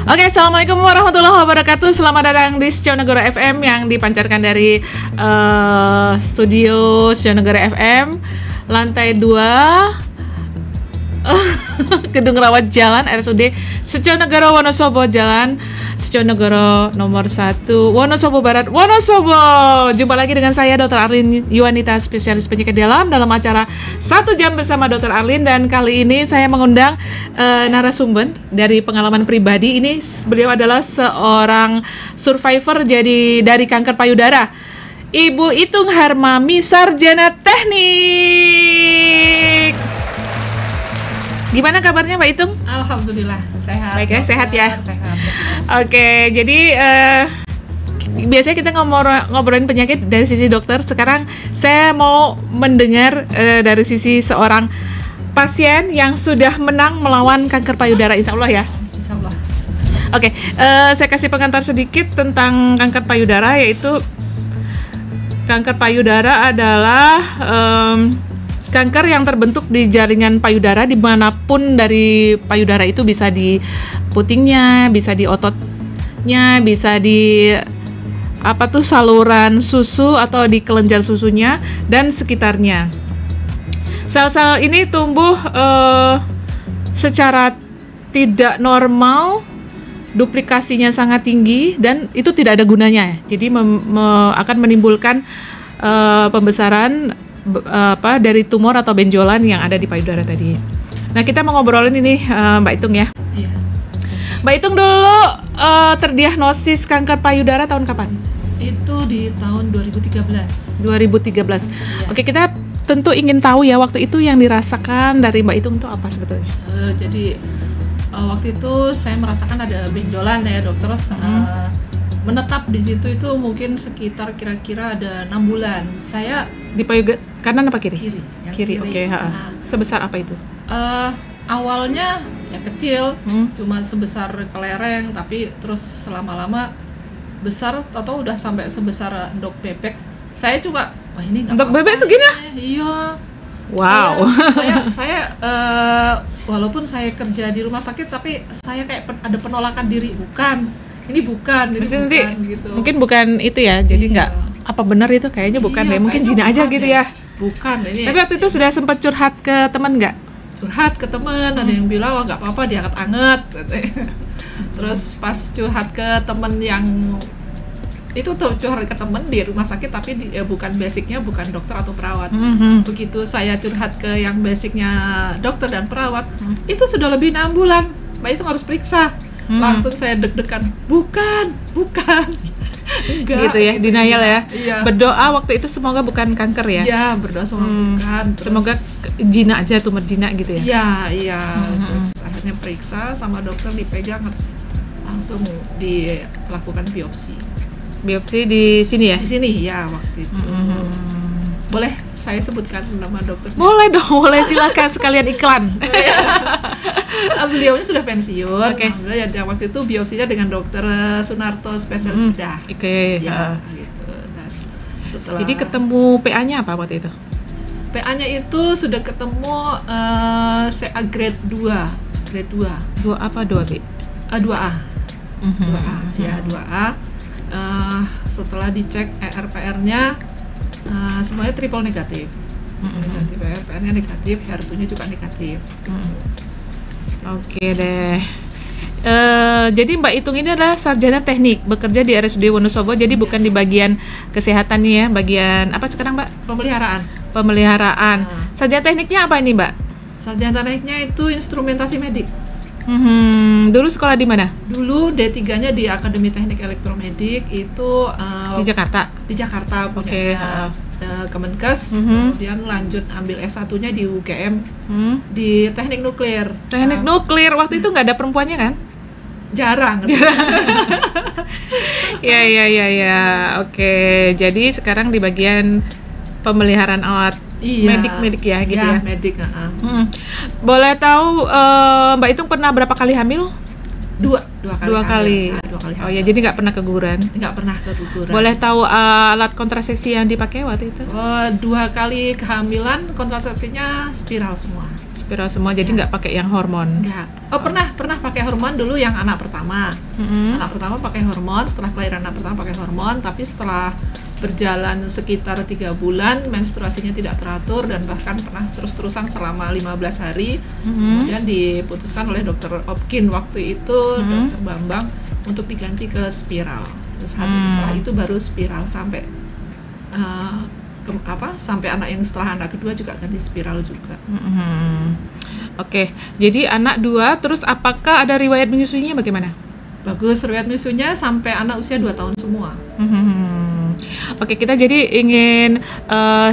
Oke, assalamualaikum warahmatullahi wabarakatuh. Selamat datang di Seconegoro FM yang dipancarkan dari studio Seconegoro FM, lantai 2, Gedung Rawat Jalan RSUD Seconegoro Wonosobo, Jalan Seconegoro nomor 1, Wonosobo Barat, Wonosobo. Jumpa lagi dengan saya Dr. Arlin Yuwanita, spesialis penyakit dalam acara 1 jam bersama Dr. Arlin. Dan kali ini saya mengundang narasumber dari pengalaman pribadi. Ini beliau adalah seorang survivor dari kanker payudara, Ibu Itung Harmami, sarjana teknik. Gimana kabarnya Mbak Itung? Alhamdulillah sehat. Baik ya, sehat ya. Sehat. Oke, jadi biasanya kita ngobrolin penyakit dari sisi dokter. Sekarang saya mau mendengar dari sisi seorang pasien yang sudah menang melawan kanker payudara, insya Allah ya. Insya Allah. Oke, saya kasih pengantar sedikit tentang kanker payudara, yaitu kanker payudara adalah kanker yang terbentuk di jaringan payudara dimanapun dari payudara itu, bisa di putingnya, bisa di ototnya, bisa di saluran susu atau di kelenjar susunya dan sekitarnya. Sel-sel ini tumbuh secara tidak normal, duplikasinya sangat tinggi dan itu tidak ada gunanya. Jadi akan menimbulkan pembesaran dari tumor atau benjolan yang ada di payudara tadi. Nah, kita mau ngobrolin ini Mbak Itung ya. Iya. Mbak Itung dulu terdiagnosis kanker payudara tahun kapan? Itu di tahun 2013. 2013. Iya. Oke, kita tentu ingin tahu ya waktu itu yang dirasakan dari Mbak Itung itu apa sebetulnya? Jadi waktu itu saya merasakan ada benjolan ya dokter. Menetap di situ itu mungkin sekitar kira-kira ada 6 bulan. Saya di payudara kanan apa kiri? Kiri. Oke. Sebesar apa itu? Awalnya ya kecil, cuma sebesar kelereng, tapi terus lama-lama besar, atau udah sampai sebesar endok bebek. Saya coba, wah ini nggak endok apa-apa. bebek segini? Iya. Wow. Saya walaupun saya kerja di rumah sakit, tapi saya kayak ada penolakan diri, ini bukan gitu. Mungkin bukan itu ya, jadi nggak apa benar itu kayaknya bukan deh, mungkin jina aja gitu ya. Bukan ini. Tapi waktu itu sudah sempat curhat ke teman nggak? Curhat ke teman, ada yang bilang wah nggak apa-apa, dianget-anget. Terus pas curhat ke teman yang itu tuh, curhat ke teman di rumah sakit, tapi bukan basicnya bukan dokter atau perawat. Begitu saya curhat ke yang basicnya dokter dan perawat, itu sudah lebih 6 bulan, Mbak itu harus periksa. Langsung saya deg-degan, bukan enggak, gitu ya, denial ya. Iya. Berdoa waktu itu semoga bukan kanker ya. Iya, berdoa semoga bukan. Terus, semoga jina aja, tumor jina gitu ya. Iya. Terus akhirnya periksa sama dokter, dipegang, harus langsung dilakukan biopsi. Biopsi di sini ya? Di sini ya waktu itu. Boleh saya sebutkan nama dokter? Boleh dong, boleh, silakan, sekalian iklan. Beliaunya sudah pensiun. Oke. Alhamdulillah ya, waktu itu biopsinya dengan dokter Sunarto, spesialis bedah. Oke. Ya, gitu. Nah, setelah jadi ketemu PA-nya apa waktu itu? PA-nya itu sudah ketemu CA grade 2. Grade 2. 2 apa 2B? 2A. 2A, ya 2A. Setelah dicek ERPR-nya semuanya triple negatif. Negatif, ERPR-nya negatif, HER2-nya juga negatif. Oke deh. Jadi Mbak Itung ini adalah sarjana teknik, bekerja di RSUD Wonosobo. Jadi bukan di bagian kesehatan nih ya, bagian apa sekarang Mbak? Pemeliharaan. Sarjana tekniknya apa ini Mbak? Sarjana tekniknya itu instrumentasi medik. Dulu sekolah di mana? Dulu D3-nya di Akademi Teknik Elektromedik itu di Jakarta. Di Jakarta, Oke. Kemenkes. Kemudian lanjut ambil S1-nya di UGM di Teknik Nuklir. Teknik Nuklir waktu itu nggak ada perempuannya kan? Jarang. Ya. Oke. Jadi sekarang di bagian pemeliharaan alat medik ya gitu ya. Medik. Boleh tahu Mbak Itung pernah berapa kali hamil? dua kali. Dua kali. Dua kali Oh ya, jadi nggak pernah keguguran. nggak pernah keguguran. Boleh tahu alat kontrasepsi yang dipakai waktu itu? 2 kali kehamilan kontrasepsinya spiral semua. Spiral semua, jadi nggak pakai yang hormon. Enggak. Pernah pakai hormon dulu yang anak pertama. Anak pertama pakai hormon, setelah kelahiran anak pertama pakai hormon, tapi setelah berjalan sekitar 3 bulan menstruasinya tidak teratur dan bahkan pernah terus-terusan selama 15 hari. Kemudian diputuskan oleh dokter Opkin waktu itu, dokter Bambang, untuk diganti ke spiral. Terus setelah itu baru spiral sampai sampai anak yang setelah anak kedua juga ganti spiral juga. Oke, jadi anak 2, terus apakah ada riwayat menyusuinya bagaimana? Bagus, riwayat menyusunya sampai anak usia 2 tahun semua. Oke, kita jadi ingin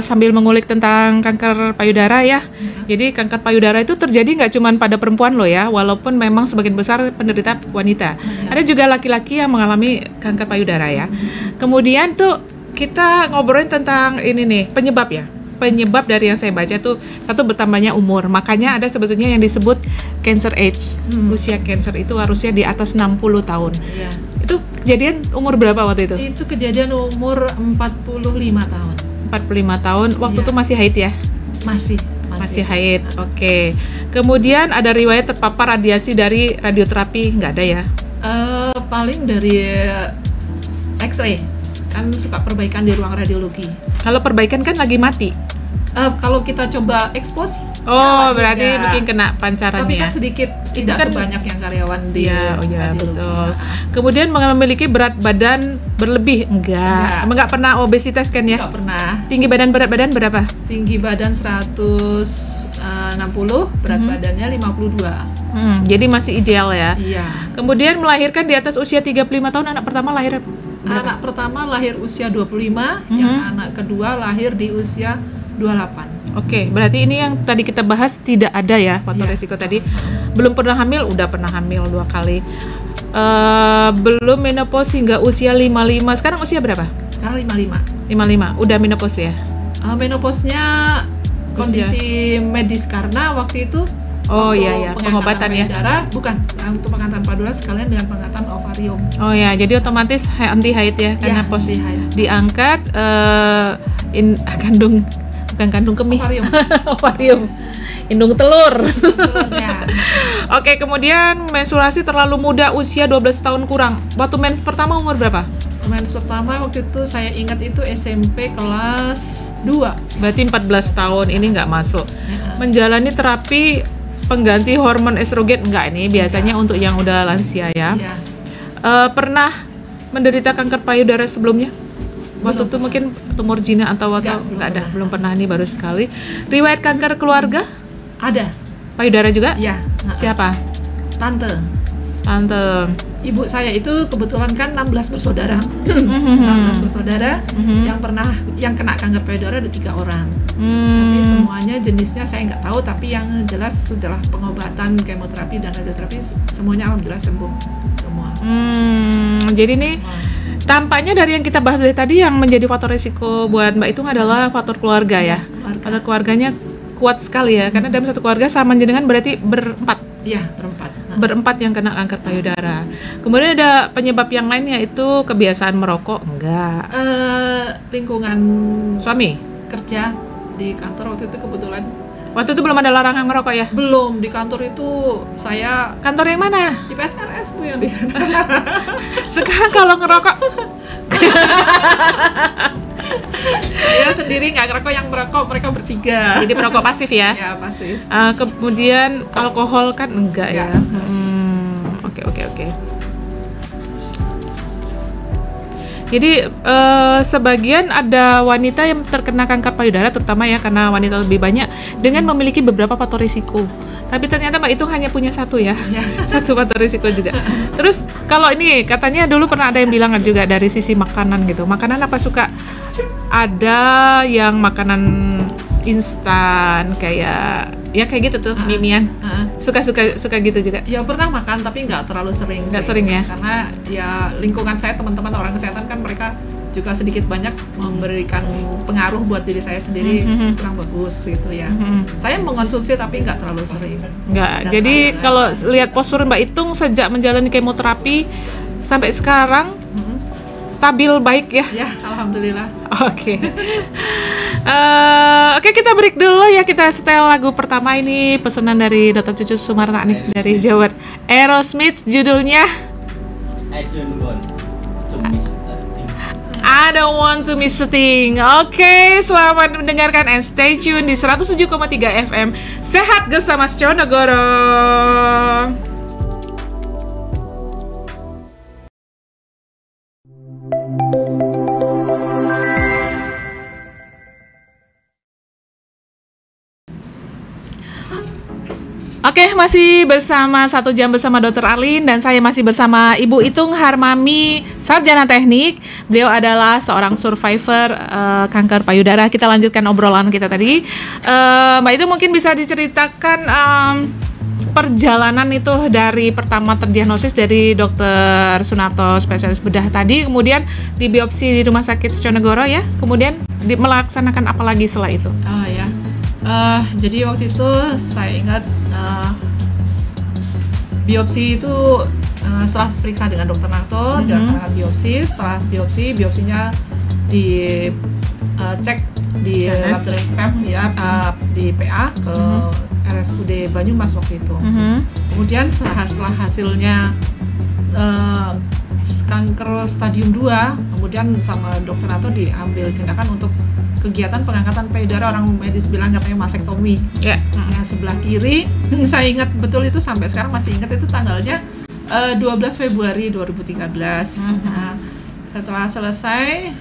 sambil mengulik tentang kanker payudara ya. Jadi kanker payudara itu terjadi nggak cuma pada perempuan loh ya, walaupun memang sebagian besar penderita wanita. Ada juga laki-laki yang mengalami kanker payudara ya. Kemudian tuh kita ngobrolin tentang ini nih, penyebab ya. Penyebab dari yang saya baca tuh, satu, bertambahnya umur. Makanya ada sebetulnya yang disebut cancer age. Usia cancer itu harusnya di atas 60 tahun. Itu kejadian umur berapa waktu itu? Itu kejadian umur 45 tahun. 45 tahun. Waktu itu masih haid ya? Masih haid. Oke. Kemudian ada riwayat terpapar radiasi dari radioterapi, nggak ada ya? Paling dari X-ray. Kan suka perbaikan di ruang radiologi. Kalau perbaikan kan lagi mati. Kalau kita coba expose, berarti mungkin kena pancarannya. Tapi kan sedikit, tidak kan sebanyak yang karyawan di radiologi. Betul. Kemudian memiliki berat badan berlebih? Enggak pernah obesitas kan ya? Enggak pernah. Tinggi badan, berat badan berapa? Tinggi badan 160, berat badannya 52. Jadi masih ideal ya? Iya. Kemudian melahirkan di atas usia 35 tahun, anak pertama lahir berapa? Anak pertama lahir usia 25, yang anak kedua lahir di usia 28. Oke, berarti ini yang tadi kita bahas tidak ada ya faktor risiko tadi. Belum pernah hamil, udah pernah hamil 2 kali. Belum menopause hingga usia 55. Sekarang usia berapa? Sekarang 55. 55, udah menopause ya? Menopause-nya kondisi medis karena waktu itu pengobatan ya? Darah, bukan, untuk pengangkatan payudara sekalian dengan pengangkatan ovarium. Oh ya, jadi otomatis anti haid ya, karena pos diangkat kandung kemih. Ovarium. Indung telur. Oke, kemudian menstruasi terlalu muda, usia 12 tahun kurang. Waktu mens pertama umur berapa? Mens pertama waktu itu saya ingat itu SMP kelas 2. Berarti 14 tahun, ini nggak masuk. Menjalani terapi pengganti hormon estrogen enggak, ini biasanya untuk yang udah lansia ya. Pernah menderita kanker payudara sebelumnya? Waktu itu mungkin tumor jinak atau enggak ada, belum pernah, ini baru sekali. Riwayat kanker keluarga? Ada. Payudara juga? Iya. Siapa? Tante. Ibu saya itu kebetulan kan 16 bersaudara. 16 bersaudara yang kena kanker payudara ada 3 orang. Tapi semuanya jenisnya saya nggak tahu, tapi yang jelas setelah pengobatan kemoterapi dan radioterapi semuanya alhamdulillah sembuh semua. Jadi nih tampaknya dari yang kita bahas dari tadi yang menjadi faktor risiko buat Mbak Itung adalah faktor keluarga ya. Faktor keluarganya kuat sekali ya, karena dalam satu keluarga sama jenengan berarti berempat. Iya, berempat. Berempat yang kena kanker payudara. Kemudian ada penyebab yang lain, yaitu kebiasaan merokok? Enggak. Lingkungan suami kerja di kantor waktu itu kebetulan. Waktu itu belum ada larangan merokok ya? Belum, di kantor itu saya. Kantor yang mana? Di PSRS Bu, yang di sana. Sekarang kalau ngerokok saya sendiri nggak ngerokok, yang merokok mereka bertiga. Jadi perokok pasif ya? Ya, pasif. Kemudian alkohol kan enggak ya? Oke. Jadi sebagian ada wanita yang terkena kanker payudara, terutama ya karena wanita lebih banyak, dengan memiliki beberapa faktor risiko. Tapi ternyata Mbak Itung hanya punya satu ya, satu faktor risiko juga. Terus kalau ini katanya dulu pernah ada yang bilang juga dari sisi makanan gitu. Makanan apa suka? Ada yang makanan instan kayak gitu tuh, mie-mian. Suka gitu juga. Ya pernah makan tapi nggak terlalu sering. Nggak sering ya? Karena ya lingkungan saya, teman-teman orang kesehatan kan mereka juga sedikit banyak memberikan pengaruh buat diri saya sendiri kurang bagus gitu ya. Saya mengonsumsi tapi nggak terlalu sering. Nggak. Jadi kalau lihat postur Mbak Itung sejak menjalani kemoterapi sampai sekarang stabil baik ya. Ya, alhamdulillah. Oke. Oke, kita break dulu ya. Kita setel lagu pertama ini pesanan dari Dr. Cucu Sumarna dari Jawa. Aerosmith judulnya I don't want to miss a thing. Oke, selamat mendengarkan and stay tune di 107,3 FM. Sehat bersama Cionegoro. Oke, masih bersama 1 jam bersama Dr. Arlin dan saya masih bersama Ibu Itung Harmami, sarjana teknik. Beliau adalah seorang survivor kanker payudara. Kita lanjutkan obrolan kita tadi. Mbak Itung mungkin bisa diceritakan perjalanan itu dari pertama terdiagnosis dari Dr. Sunarto spesialis bedah tadi, kemudian di biopsi di Rumah Sakit Cionegoro ya, kemudian melaksanakan apa lagi setelah itu? Oh ya. Jadi waktu itu saya ingat biopsi itu setelah periksa dengan dokter Narto, dilakukan biopsi. Setelah biopsinya cek di laboratorium PEP ya, di PA ke RSUD Banyumas waktu itu. Kemudian setelah hasilnya kanker stadium 2, kemudian sama dokter Narto diambil tindakan untuk kegiatan pengangkatan payudara, orang medis bilang katanya masektomi. Yang sebelah kiri, saya ingat betul itu sampai sekarang masih ingat itu tanggalnya 12 Februari 2013. Nah, setelah selesai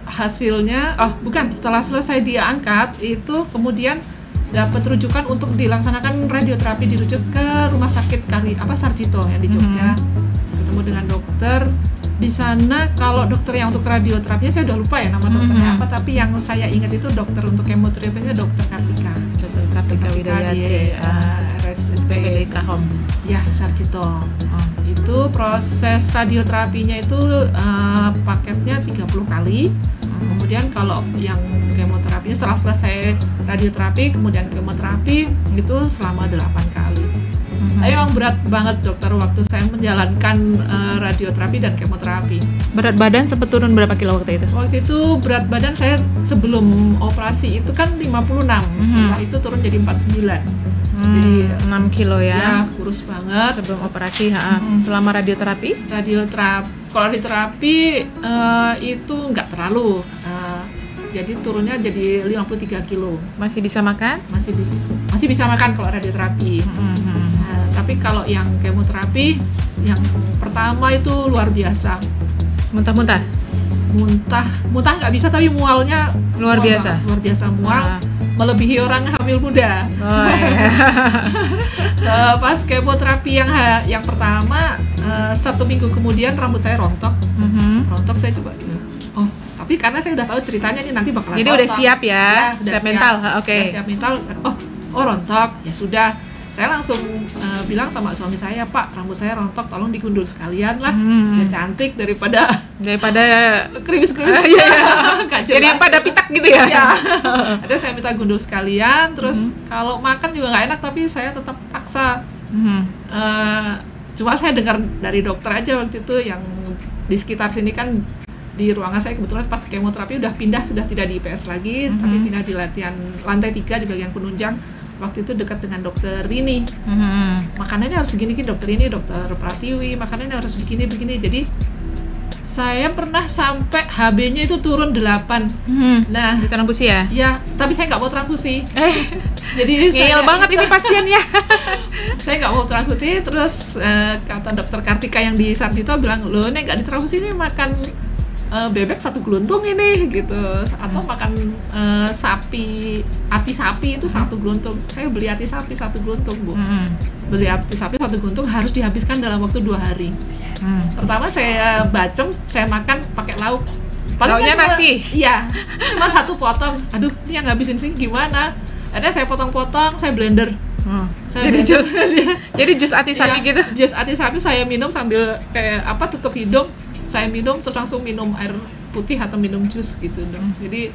hasilnya, setelah selesai dia angkat itu kemudian dapat rujukan untuk dilaksanakan radioterapi, dirujuk ke Rumah Sakit Sarjito yang di Jogja. Ketemu dengan dokter di sana. Kalau dokter yang untuk radioterapinya saya udah lupa ya nama dokternya apa, tapi yang saya ingat itu dokter untuk kemoterapinya dokter Kartika. Dr. Kartika Widayati, RSUD Kahom. Ya, Sarjito. Itu proses radioterapinya itu paketnya 30 kali. Kemudian kalau yang kemoterapinya setelah selesai radioterapi, kemudian kemoterapi itu selama 8 kali. Emang berat banget dokter waktu saya menjalankan radioterapi dan kemoterapi. Berat badan sempat turun berapa kilo waktu itu? Waktu itu berat badan saya sebelum operasi itu kan 56, setelah itu turun jadi 49. Jadi 6 kilo ya, kurus banget. Sebelum operasi, selama radioterapi? Kalau radioterapi itu nggak terlalu, jadi turunnya jadi 53 kilo. Masih bisa makan? Masih bisa makan kalau radioterapi. Tapi kalau yang kemoterapi, yang pertama itu luar biasa. Muntah-muntah? Muntah nggak bisa, tapi mualnya luar biasa mual. Melebihi orang hamil muda. Pas kemoterapi yang pertama, 1 minggu kemudian rambut saya rontok. Rontok, saya coba. Tapi karena saya udah tahu ceritanya nih nanti bakalan jadi rontok. Udah siap ya, siap mental. Udah siap mental. Rontok, ya sudah. Saya langsung bilang sama suami saya, Pak, rambut saya rontok, tolong digundul sekalian lah, biar cantik daripada krimis-krimis. Jadi pada pitak gitu ya. Ada saya minta gundul sekalian, terus kalau makan juga nggak enak, tapi saya tetap paksa. Cuma saya dengar dari dokter aja waktu itu yang di sekitar sini kan, di ruangan saya kebetulan pas kemoterapi sudah tidak di IPS lagi, tapi pindah di lantai 3 di bagian penunjang. Waktu itu dekat dengan dokter Rini. Makanannya harus begini, dokter ini, dokter Pratiwi, makanannya harus begini. Jadi saya pernah sampai HB-nya itu turun 8. Nah, ditransfusi ya? Ya, tapi saya nggak mau transfusi. Jadi ngeyel banget ini pasiennya. Saya nggak mau transfusi, terus kata dokter Kartika yang di Sarjito bilang, loh ini nggak ditransfusi, ini makan bebek 1 geluntung ini gitu, atau makan ati sapi itu 1 geluntung. Saya beli ati sapi 1 geluntung, Bu. Beli ati sapi 1 geluntung harus dihabiskan dalam waktu 2 hari. Pertama saya bacem, saya makan pakai lauk. Lauknya nasi? Iya, cuma 1 potong. Aduh, ini yang ngabisin sih gimana? Ada saya potong-potong, saya blender. Jadi jus ati sapi gitu? Jus ati sapi saya minum sambil tutup hidung. saya minum terus langsung minum air putih atau minum jus gitu dong. Jadi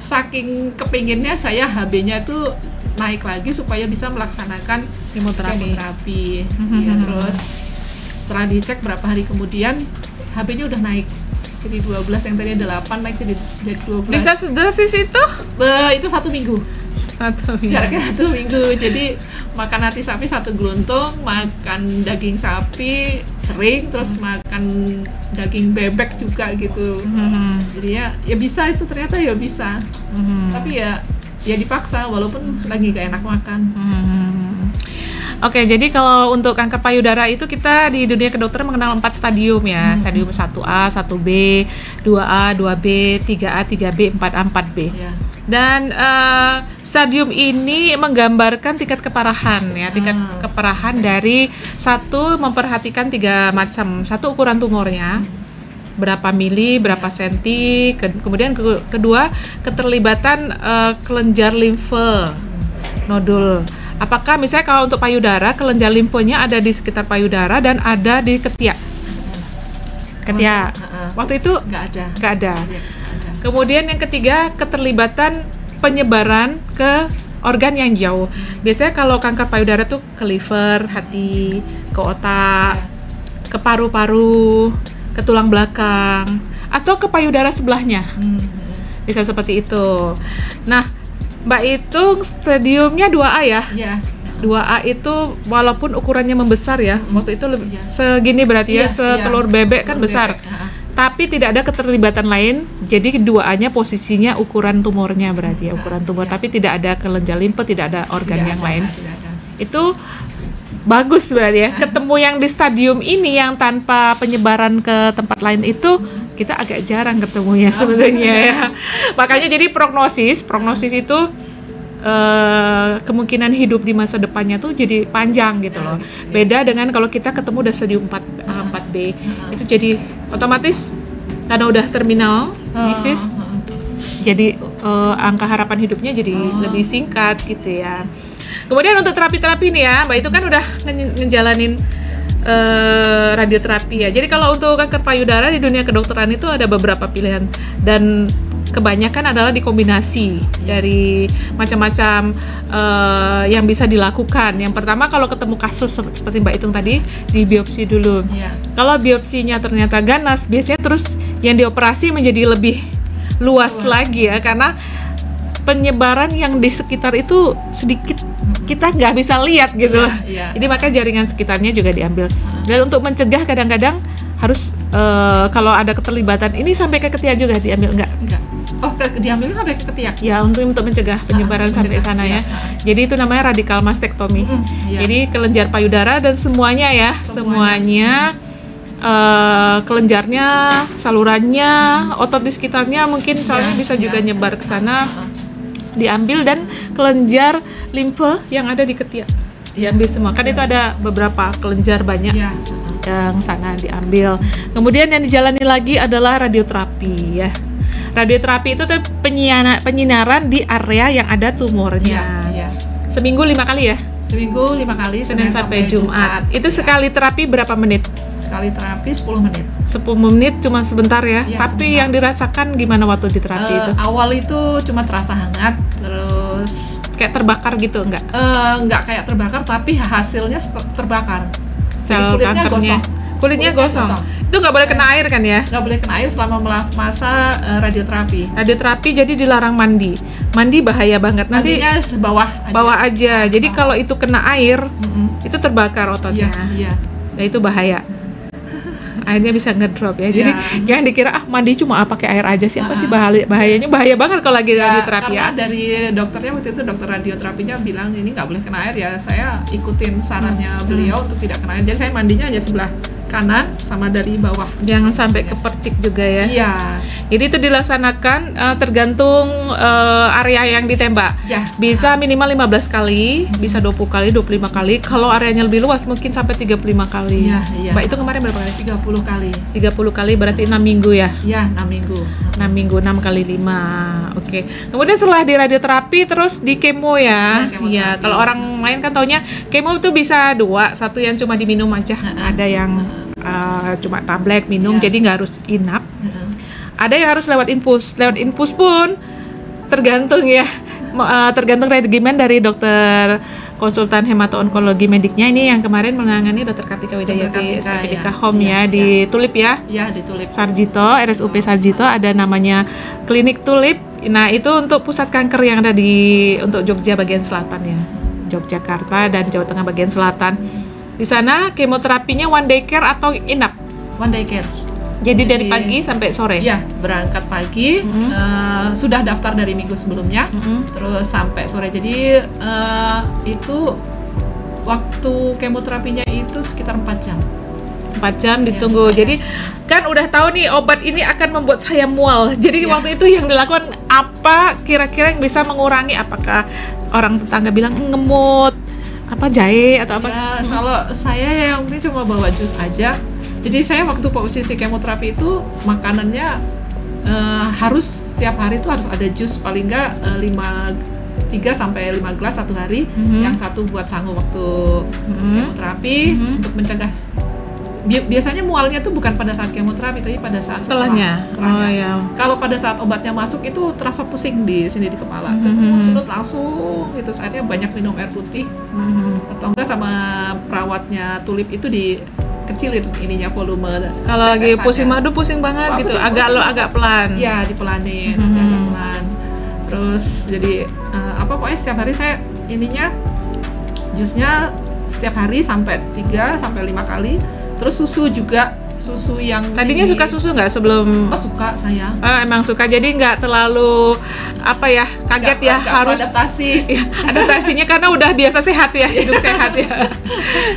saking kepinginnya saya HB-nya itu naik lagi supaya bisa melaksanakan kemoterapi. Ya, terus setelah dicek berapa hari kemudian HB-nya udah naik. Jadi 12 yang tadi 8 naik jadi 12. Bisa sedosis itu? Itu 1 minggu. Jaraknya 1 minggu. Jadi makan hati sapi 1 geluntung, makan daging sapi sering, terus makan daging bebek juga gitu. Jadi ya bisa itu, ternyata ya bisa. Tapi ya dipaksa walaupun lagi gak enak makan. Oke, jadi kalau untuk kanker payudara itu kita di dunia kedokteran mengenal 4 stadium ya. Stadium 1A, 1B, 2A, 2B, 3A, 3B, 4A, 4B. Ya. Dan stadium ini menggambarkan tingkat keparahan ya, tingkat keparahan dari satu memperhatikan 3 macam. Satu, ukuran tumornya, berapa mili, berapa senti, kemudian kedua keterlibatan kelenjar limfe, nodul. Apakah misalnya kalau untuk payudara, kelenjar limfonya ada di sekitar payudara dan ada di ketiak. Waktu itu nggak ada. Kemudian yang ketiga, keterlibatan penyebaran ke organ yang jauh. Biasanya kalau kanker payudara tuh ke liver, hati, ke otak, ke paru-paru, ke tulang belakang, atau ke payudara sebelahnya. Bisa seperti itu. Nah, Mbak hitung stadiumnya 2A ya? Iya. 2A itu walaupun ukurannya membesar ya, waktu itu segini berarti ya, setelur bebek kan besar. Tapi tidak ada keterlibatan lain, jadi 2A-nya posisinya ukuran tumornya berarti ya, ukuran tumor. Tapi tidak ada kelenjar limfe, tidak ada organ yang lain. Itu bagus berarti ya. Ketemu yang di stadium ini yang tanpa penyebaran ke tempat lain itu kita agak jarang ketemunya sebenarnya ya. Makanya jadi prognosis itu kemungkinan hidup di masa depannya tuh jadi panjang gitu loh. Beda dengan kalau kita ketemu udah stadium 4B. Itu jadi otomatis karena udah terminal disease, jadi angka harapan hidupnya jadi lebih singkat gitu ya. Kemudian untuk terapi-terapi nih ya, Mbak itu kan udah ngejalanin radioterapi ya. Jadi kalau untuk kanker payudara di dunia kedokteran itu ada beberapa pilihan dan kebanyakan adalah dikombinasi dari macam-macam yang bisa dilakukan. Yang pertama kalau ketemu kasus seperti Mbak hitung tadi, di biopsi dulu. Kalau biopsinya ternyata ganas, biasanya terus yang dioperasi menjadi lebih luas lagi ya, karena penyebaran yang di sekitar itu sedikit kita nggak bisa lihat gitu loh. Jadi maka jaringan sekitarnya juga diambil. Dan untuk mencegah kadang-kadang harus kalau ada keterlibatan ini sampai ke ketiak juga diambil enggak? Oh, diambilnya sampai ke ketiak. Ya, untuk mencegah penyebaran sampai sana ya. Jadi itu namanya radikal mastektomi. Jadi kelenjar payudara dan semuanya ya, semuanya kelenjarnya, salurannya, otot di sekitarnya mungkin soalnya bisa juga nyebar ke sana. Diambil dan kelenjar limfe yang ada di ketiak diambil semua. Kan itu ada beberapa kelenjar banyak yang sana diambil. Kemudian yang dijalani lagi adalah radioterapi ya. Radioterapi itu tuh penyinaran di area yang ada tumornya. Seminggu 5 kali ya? Seminggu 5 kali, Senin sampai Jumat. Itu sekali terapi berapa menit? Sekali terapi 10 menit. 10 menit cuma sebentar ya. Tapi yang dirasakan gimana waktu di terapi itu? Awal itu cuma terasa hangat, terus kayak terbakar gitu enggak? Enggak kayak terbakar, tapi hasilnya terbakar. Sel kankernya. Kulitnya gosong. Itu nggak boleh kena air kan ya? Nggak boleh kena air selama masa radioterapi. Radioterapi jadi dilarang mandi. Mandi bahaya banget. Nanti bawah aja. Jadi kalau itu kena air, itu terbakar ototnya. Nah itu bahaya. Airnya bisa ngedrop ya. Jadi jangan dikira mandi cuma pakai air aja sih. Apa sih bahayanya? Bahaya banget kalau lagi radioterapi ya. Karena dari dokternya waktu itu, dokter radioterapinya bilang ini nggak boleh kena air ya. Saya ikutin sarannya beliau untuk tidak kena air. Jadi saya mandinya aja sebelah kanan sama dari bawah. Jangan sampai kepercik juga ya. Jadi itu dilaksanakan tergantung area yang ditembak. Bisa minimal 15 kali, bisa 20 kali, 25 kali. Kalau areanya lebih luas mungkin sampai 35 kali. Mbak itu kemarin berapa kali? 30 kali. 30 kali berarti 6 minggu ya? 6 minggu. 6 minggu, 6 kali 5. Oke. Kemudian setelah di radioterapi terus di kemo ya. Iya, kalau orang lain kan taunya kemo itu bisa 2, satu yang cuma diminum aja. Ada yang cuma tablet minum, Iya. jadi nggak harus inap. Ada yang harus lewat infus. Lewat infus pun tergantung ya, tergantung regimen dari dokter konsultan hemato-onkologi mediknya. Ini yang kemarin menangani Dokter Kartika Widayati, Kartika, SPPDK ya. Home Iya, ya, di Tulip ya. Ya, di Tulip. Sarjito, RSUP Sarjito, ada namanya Klinik Tulip. Nah, itu untuk pusat kanker yang ada untuk Jogja bagian selatan ya. Yogyakarta dan Jawa Tengah bagian selatan. Di sana kemoterapinya one day care atau inap. One day care. Jadi dari pagi sampai sore. Iya, berangkat pagi, sudah daftar dari minggu sebelumnya, terus sampai sore. Jadi itu waktu kemoterapinya itu sekitar 4 jam. 4 jam ditunggu. Jadi kan udah tahu nih obat ini akan membuat saya mual. Jadi waktu itu yang dilakukan apa kira-kira yang bisa mengurangi? Apakah orang tetangga bilang ngemut, apa jahe atau apa? Ya, kalau saya yang penting cuma bawa jus aja. Jadi saya waktu posisi kemoterapi itu makanannya harus setiap hari itu harus ada jus paling enggak 3 sampai 5 gelas satu hari. Yang satu buat sanggup waktu kemoterapi untuk mencegah. Biasanya mualnya tuh bukan pada saat kemoterapi, tapi pada saat setelahnya. setelahnya. Oh ya. Kalau pada saat obatnya masuk itu terasa pusing di sini di kepala, cenut langsung gitu. Akhirnya banyak minum air putih, atau enggak sama perawatnya Tulip itu dikecilin volume. Kalau lagi tetesannya. pusing madu pusing banget gitu, agak pelan. Ya dipelanin, agak pelan. Terus jadi pokoknya setiap hari saya jusnya setiap hari sampai 3 sampai 5 kali. Terus susu juga, susu yang Tadinya suka susu nggak sebelum? Oh, suka saya. Emang suka, jadi nggak terlalu kaget ya, harus adaptasi. Ya, adaptasinya karena udah biasa sehat ya, hidup sehat ya.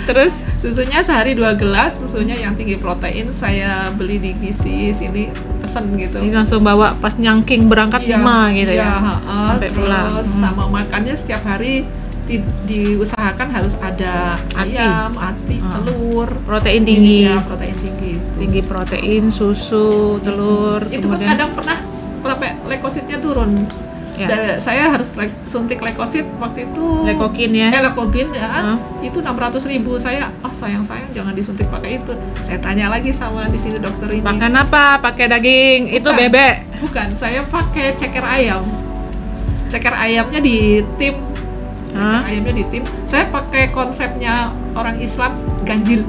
Terus Susunya sehari 2 gelas, susunya yang tinggi protein saya beli di Gizi sini, pesen gitu. ini langsung bawa pas nyangking berangkat 5 gitu ya. Sampai pulang. Terus sama makannya setiap hari diusahakan harus ada ayam, ati, telur, Protein tinggi. Ya, protein tinggi. Tinggi protein, susu, telur, Itu pun kemudian kadang pernah leukositnya turun. Ya. Saya harus suntik leukosit waktu itu. Lekokin ya. Lekokin ya. Itu 600.000. Saya sayang jangan disuntik pakai itu. Saya tanya lagi sama di sini dokter ini. Makan apa? Pakai daging, itu Bukan. bebek. Bukan, saya pakai ceker ayam. Ceker ayamnya di tim. Ayamnya di tim. Saya pakai konsepnya orang Islam ganjil.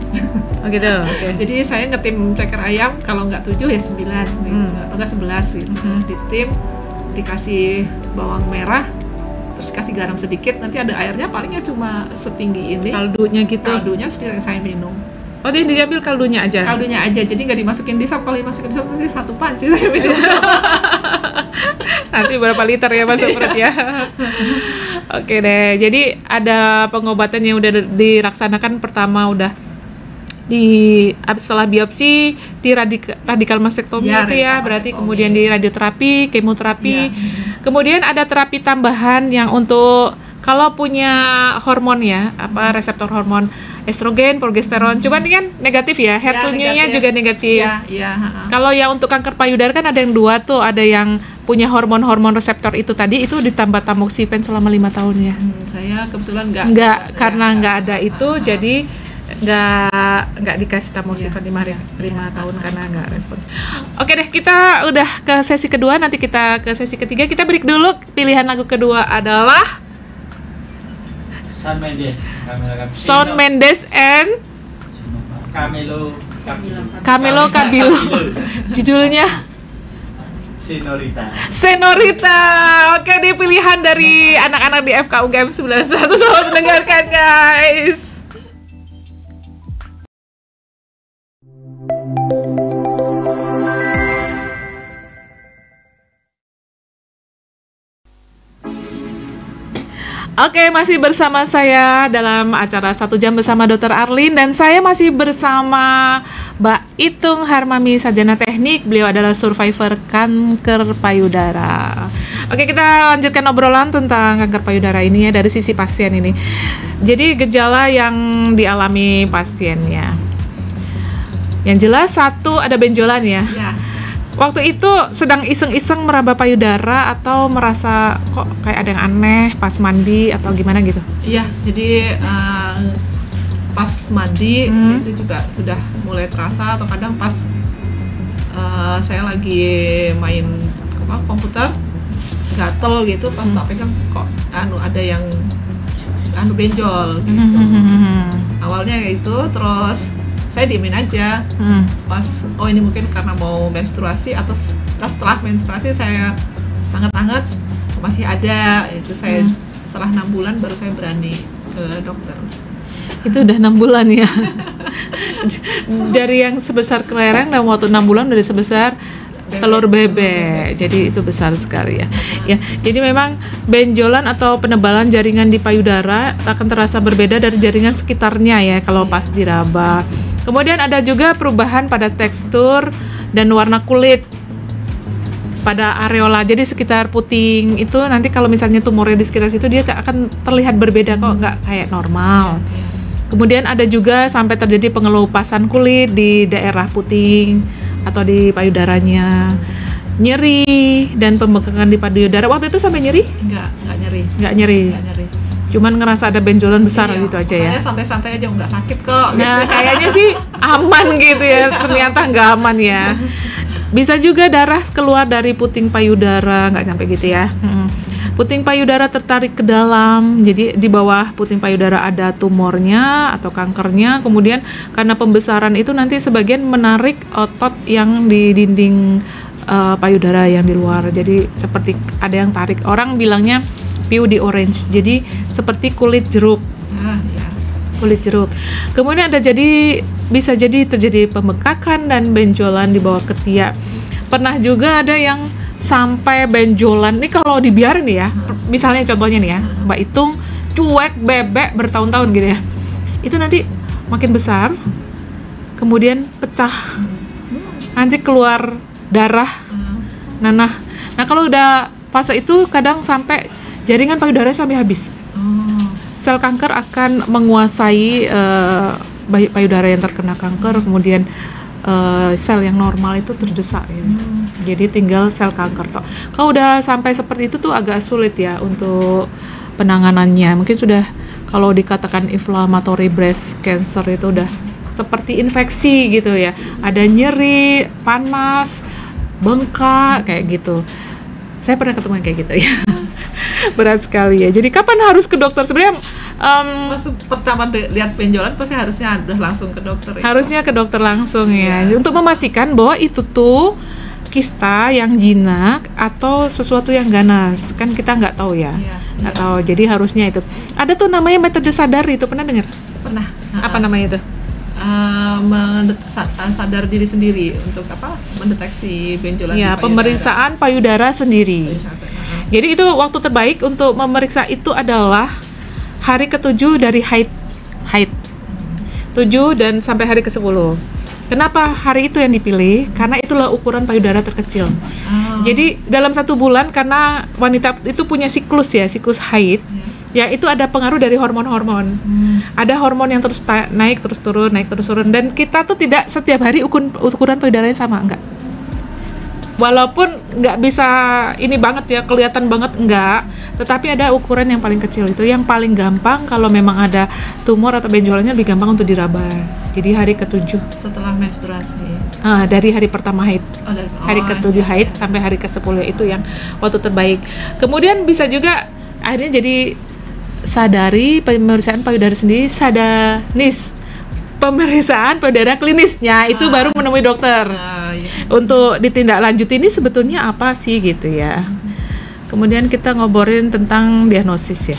Oh gitu. Oke. Jadi saya ngetim ceker ayam, kalau nggak 7 ya 9 gitu, atau nggak 11 gitu. Di tim dikasih bawang merah, terus kasih garam sedikit, nanti ada airnya palingnya cuma setinggi ini. Kaldunya gitu. Kaldunya saya minum. Oh, dia diambil kaldunya aja. Kaldunya aja, jadi nggak dimasukin di sop. Kalau dimasukin di sop pasti 1 panci saya minum. Nanti berapa liter ya masuk perut ya. Oke deh, jadi ada pengobatan yang udah dilaksanakan. Pertama udah setelah biopsi di radikal mastektomi Ya, itu ya, berarti kemudian di radioterapi, kemoterapi. Ya. Kemudian ada terapi tambahan yang untuk kalau punya hormon ya, reseptor hormon estrogen, progesteron. Cuman ini kan negatif ya, HER2-nya juga negatif. Iya. Kalau yang untuk kanker payudara kan ada yang 2 tuh, ada yang punya hormon reseptor itu tadi, itu ditambah tamoxifen selama 5 tahun ya. Saya kebetulan Karena nggak ada itu, jadi nggak dikasih tamoxifen 5 tahun karena nggak respon. Oke deh, kita udah ke sesi kedua, nanti kita ke sesi ketiga. Kita break dulu. Pilihan lagu kedua adalah Shawn Mendes and Camilo Cabello. Judulnya Senorita. Oke, di pilihan dari anak-anak di FKUGM 91. Selamat mendengarkan guys. Oke, masih bersama saya dalam acara 1 jam bersama Dr. Arlin, dan saya masih bersama Mbak Itung Harmami, sarjana teknik. Beliau adalah survivor kanker payudara. Oke, kita lanjutkan obrolan tentang kanker payudara ini ya, dari sisi pasien ini. Jadi gejala yang dialami pasiennya, yang jelas satu, ada benjolan ya. Waktu itu sedang iseng-iseng meraba payudara atau merasa kok kayak ada yang aneh pas mandi atau gimana gitu? Iya, jadi pas mandi itu juga sudah mulai terasa, atau kadang pas saya lagi main komputer gatel gitu, pas tak pegang kok ada yang benjol gitu. Awalnya kayak itu, terus saya diemin aja. Pas ini mungkin karena mau menstruasi, atau setelah menstruasi saya anget-anget masih ada. Itu saya setelah 6 bulan baru saya berani ke dokter. Itu udah 6 bulan ya. Dari yang sebesar kelereng dalam waktu 6 bulan dari sebesar telur bebek. Jadi itu besar sekali ya. Ya, jadi memang benjolan atau penebalan jaringan di payudara akan terasa berbeda dari jaringan sekitarnya ya kalau pas diraba. Kemudian ada juga perubahan pada tekstur dan warna kulit pada areola. Jadi sekitar puting itu nanti kalau misalnya tumornya di sekitar situ dia akan terlihat berbeda kok, nggak kayak normal. Kemudian ada juga sampai terjadi pengelupasan kulit di daerah puting atau di payudaranya, nyeri dan pembengkakan di payudara. Waktu itu sampai nyeri? Enggak nyeri. Enggak nyeri. Cuman ngerasa ada benjolan besar gitu aja ya. Santai-santai aja, nggak sakit kok. Nah, kayaknya sih aman gitu ya. Ternyata nggak aman ya. Bisa juga darah keluar dari puting payudara, nggak sampai gitu ya. Puting payudara tertarik ke dalam, jadi di bawah puting payudara ada tumornya atau kankernya. Kemudian karena pembesaran itu nanti sebagian menarik otot yang di dinding payudara yang di luar. Jadi seperti ada yang tarik. Orang bilangnya view di orange. Jadi seperti kulit jeruk. Kulit jeruk. Kemudian bisa jadi terjadi pembengkakan dan benjolan di bawah ketiak. Pernah juga ada yang sampai benjolan. Ini kalau dibiarin ya, misalnya contohnya nih ya, Mbak hitung cuek bebek bertahun-tahun gitu ya. Itu nanti makin besar, kemudian pecah. Nanti keluar darah, nanah. Nah, kalau udah fase itu kadang sampai jaringan payudara sampai habis. Sel kanker akan menguasai payudara yang terkena kanker, kemudian sel yang normal itu terdesak ya. Jadi tinggal sel kanker toh. Kalau udah sampai seperti itu tuh agak sulit ya untuk penanganannya. Mungkin sudah kalau dikatakan inflammatory breast cancer itu udah seperti infeksi gitu ya. Ada nyeri, panas, bengkak kayak gitu. Saya pernah ketemu yang kayak gitu ya. Berat sekali ya. Jadi kapan harus ke dokter? Sebenarnya pertama lihat benjolan pasti harusnya udah langsung ke dokter. Harusnya ke dokter langsung ya. Untuk memastikan bahwa itu tuh kista yang jinak atau sesuatu yang ganas. Kan kita nggak tahu ya. Nggak tahu. Jadi harusnya itu. Ada tuh namanya metode sadar, itu pernah dengar? Pernah. Apa namanya itu? Sadar diri sendiri untuk mendeteksi benjolan ya, di payudara. Pemeriksaan payudara sendiri. Jadi itu waktu terbaik untuk memeriksa itu adalah hari ke-7 dari haid 7 dan sampai hari ke-10. Kenapa hari itu yang dipilih? Karena itulah ukuran payudara terkecil. Jadi dalam 1 bulan, karena wanita itu punya siklus haid, ya itu ada pengaruh dari hormon-hormon. Ada hormon yang terus naik terus turun, dan kita tuh tidak setiap hari ukuran payudaranya sama, enggak. Walaupun nggak bisa ini banget ya, kelihatan banget enggak, tetapi ada ukuran yang paling kecil itu, yang paling gampang kalau memang ada tumor atau benjolannya lebih gampang untuk diraba. Jadi hari ke-7 setelah menstruasi. Dari hari pertama haid. Hari ke-7 haid sampai hari ke-10 itu yang waktu terbaik. Kemudian bisa juga akhirnya jadi sadari pemeriksaan payudara sendiri, sadanis. Pemeriksaan payudara klinisnya itu baru menemui dokter untuk ditindaklanjuti ini sebetulnya apa sih gitu ya. Kemudian kita ngobrolin tentang diagnosis ya.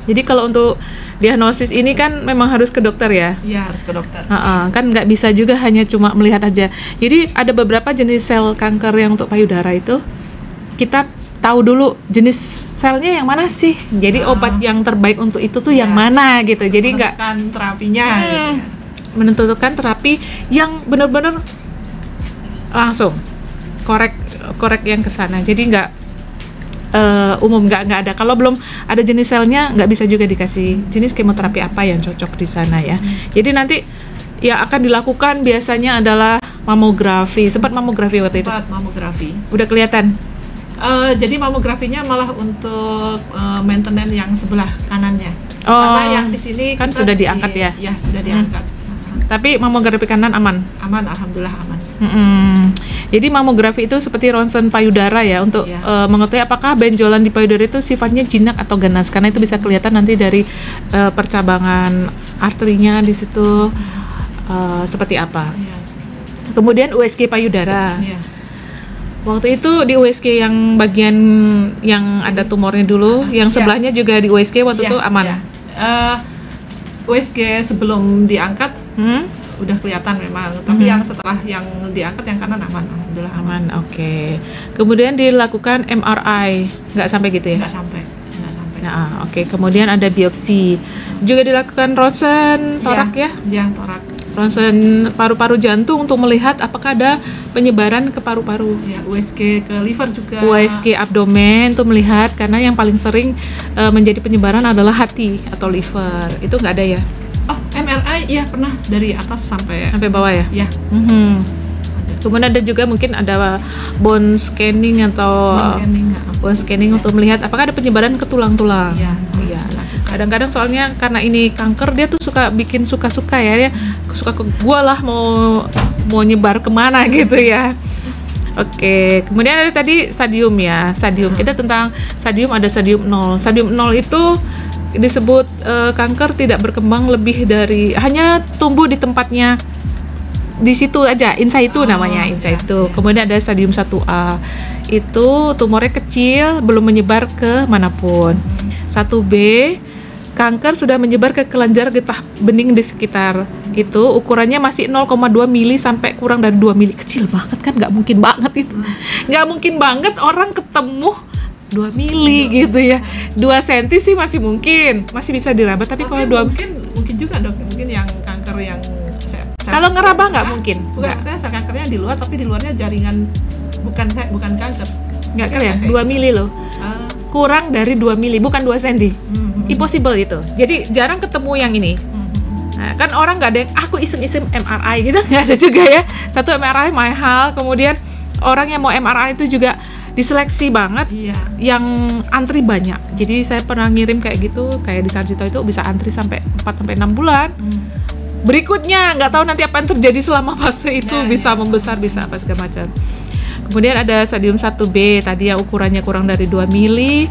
Jadi kalau untuk diagnosis ini kan memang harus ke dokter ya. Iya, harus ke dokter. Kan nggak bisa juga hanya cuma melihat aja. Jadi ada beberapa jenis sel kanker yang untuk payudara itu kita tahu dulu jenis selnya yang mana sih. Jadi obat yang terbaik untuk itu tuh yang mana gitu. Jadi nggak terapinya gitu. Menentukan terapi yang benar-benar langsung korek yang ke sana. Jadi nggak umum, nggak ada. Kalau belum ada jenis selnya nggak bisa juga dikasih jenis kemoterapi apa yang cocok di sana ya. Jadi nanti yang akan dilakukan biasanya adalah mamografi. Sempat mamografi waktu itu. Sempat mamografi. Udah kelihatan. Jadi mamografinya malah untuk maintenance yang sebelah kanannya. Karena yang di sini kan kita sudah diangkat ya. Ya, sudah diangkat. Tapi mamografi kanan aman. Aman, alhamdulillah aman. Jadi mamografi itu seperti ronsen payudara ya untuk mengetahui apakah benjolan di payudara itu sifatnya jinak atau ganas, karena itu bisa kelihatan nanti dari percabangan arterinya di situ seperti apa. Kemudian USG payudara. Waktu itu di USG yang bagian yang ada tumornya dulu, yang sebelahnya juga di USG waktu itu aman. USG sebelum diangkat udah kelihatan memang, tapi yang setelah yang diangkat yang kanan aman, alhamdulillah aman. Oke. Kemudian dilakukan MRI, nggak sampai gitu ya? Nggak sampai. Nah, oke. Kemudian ada biopsi, juga dilakukan ronsen torak ya? Iya, torak. Ronsen paru-paru jantung untuk melihat apakah ada penyebaran ke paru-paru. Ya, USG ke liver juga. USG abdomen untuk melihat, karena yang paling sering menjadi penyebaran adalah hati atau liver. Itu nggak ada ya? Oh, MRI ya pernah dari atas sampai bawah ya? Ya. Kemudian ada juga mungkin ada bone scanning atau bone scanning untuk melihat apakah ada penyebaran ke tulang-tulang. Iya. Kadang-kadang soalnya karena ini kanker dia tuh suka bikin suka-suka ya, suka ke gua lah mau nyebar kemana gitu ya. Oke, kemudian ada tadi stadium ya. Stadium kita tentang stadium, ada stadium 0. Stadium 0 itu disebut kanker tidak berkembang lebih dari, hanya tumbuh di tempatnya di situ aja, in situ namanya, in situ. Kemudian ada stadium 1A, itu tumornya kecil, belum menyebar ke manapun. 1B, kanker sudah menyebar ke kelenjar getah bening di sekitar itu, ukurannya masih 0,2 mili sampai kurang dari 2 mili, kecil banget kan, nggak mungkin banget itu, nggak mungkin banget orang ketemu 2 mili gitu ya. 2 senti sih masih mungkin, masih bisa diraba, tapi kalau 2 mungkin juga dok, mungkin yang kanker yang kalau ngeraba nggak mungkin. Bukan, saya sel kankernya di luar, tapi di luarnya jaringan, bukan kanker. Nggak kan ya? 2 mili loh. Kurang dari 2 mili, bukan 2 senti. Impossible itu. Jadi jarang ketemu yang ini. Nah, kan orang nggak ada yang aku iseng-iseng MRI gitu, nggak ada juga ya. Satu MRI mahal, kemudian orang yang mau MRI itu juga diseleksi banget, yang antri banyak. Jadi saya pernah ngirim kayak gitu, kayak di Sarjito itu bisa antri sampai 4-6 bulan. Berikutnya nggak tahu nanti apa yang terjadi selama fase itu, bisa membesar, bisa apa segala macam. Kemudian ada stadium 1B tadi yang ukurannya kurang dari 2 mili.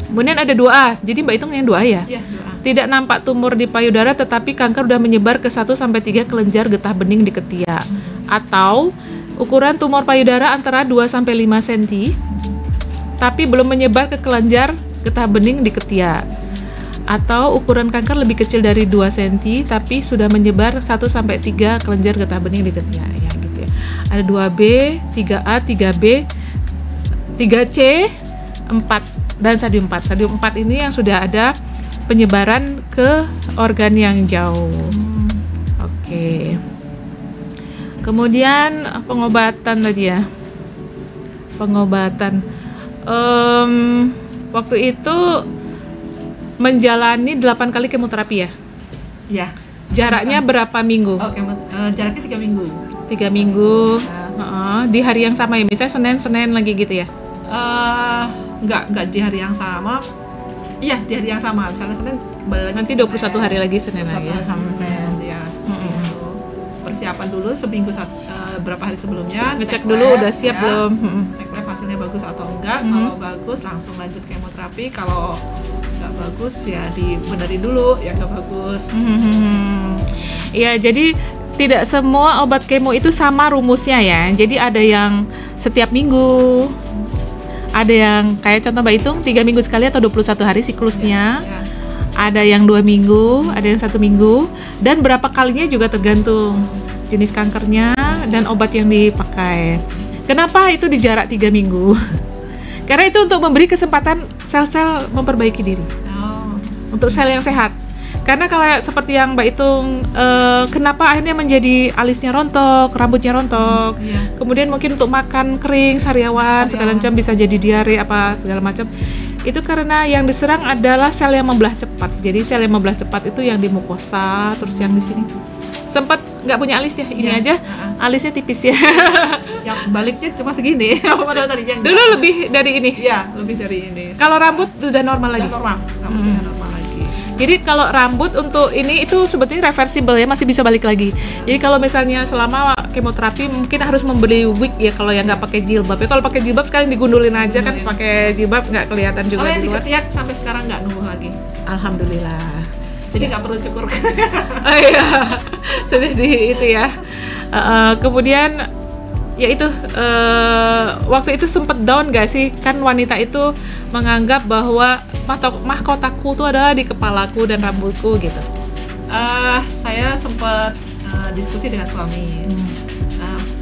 Kemudian ada 2A. Jadi Mbak hitung yang 2A ya? Iya, 2A. Tidak nampak tumor di payudara, tetapi kanker sudah menyebar ke 1-3 kelenjar getah bening di ketiak. Atau ukuran tumor payudara antara 2-5 cm, tapi belum menyebar ke kelenjar getah bening di ketiak. Atau ukuran kanker lebih kecil dari 2 cm, tapi sudah menyebar 1-3 kelenjar getah bening di ketiak ya, gitu ya. Ada 2B, 3A, 3B, 3C, 4 dan stadium 4. Stadium 4 ini yang sudah ada penyebaran ke organ yang jauh. Oke. Kemudian pengobatan tadi ya. Pengobatan. Waktu itu menjalani 8 kali kemoterapi ya? Ya. Jaraknya berapa minggu? Jaraknya 3 minggu. 3 minggu. Di hari yang sama ya? Misalnya Senin lagi gitu ya? Enggak di hari yang sama. Iya, di hari yang sama. Misalnya Senin kembali lagi. Nanti 21 hari lagi Senin lagi ya? Senin, ya. Persiapan dulu seminggu berapa hari sebelumnya, ngecek dulu udah siap belum, cek lab hasilnya bagus atau enggak. Kalau bagus langsung lanjut kemoterapi, kalau nggak bagus ya dibenerin dulu yang nggak bagus. Ya, jadi tidak semua obat kemo itu sama rumusnya ya. Jadi ada yang setiap minggu, ada yang kayak contoh Mbak hitung 3 minggu sekali atau 21 hari siklusnya. Ada yang 2 minggu, ada yang 1 minggu, dan berapa kalinya juga tergantung jenis kankernya dan obat yang dipakai. Kenapa itu di jarak 3 minggu? Karena itu untuk memberi kesempatan sel-sel memperbaiki diri, untuk sel yang sehat. Karena kalau seperti yang Mbak hitung, kenapa akhirnya menjadi alisnya rontok, rambutnya rontok, kemudian mungkin untuk makan kering, sariawan, segala macam, bisa jadi diare apa segala macam. Itu karena yang diserang adalah sel yang membelah cepat. Jadi sel yang membelah cepat itu yang di mukosa, terus yang di sini sempat nggak punya alis ya, ini Iya. aja alisnya tipis ya. Yang baliknya cuma segini. Padahal tadinya enggak. Dulu lebih dari ini. Iya, lebih dari ini. Kalau rambut udah normal lagi. Sudah normal, rambut sudah normal lagi. Jadi kalau rambut untuk ini itu sebetulnya reversible ya, masih bisa balik lagi. Jadi kalau misalnya selama kemoterapi mungkin harus membeli wig ya kalau yang nggak pakai jilbab. Ya kalau pakai jilbab sekalian digundulin aja kan, pakai jilbab nggak kelihatan juga Kalau yang di di luar. ketiak sampai sekarang nggak numbuh lagi. Alhamdulillah. Jadi nggak perlu cukur. Oh iya, sudah di itu ya. Kemudian ya itu waktu itu sempet down gak sih? Kan wanita itu menganggap bahwa mahkotaku itu adalah di kepalaku dan rambutku gitu. Saya sempat diskusi dengan suami.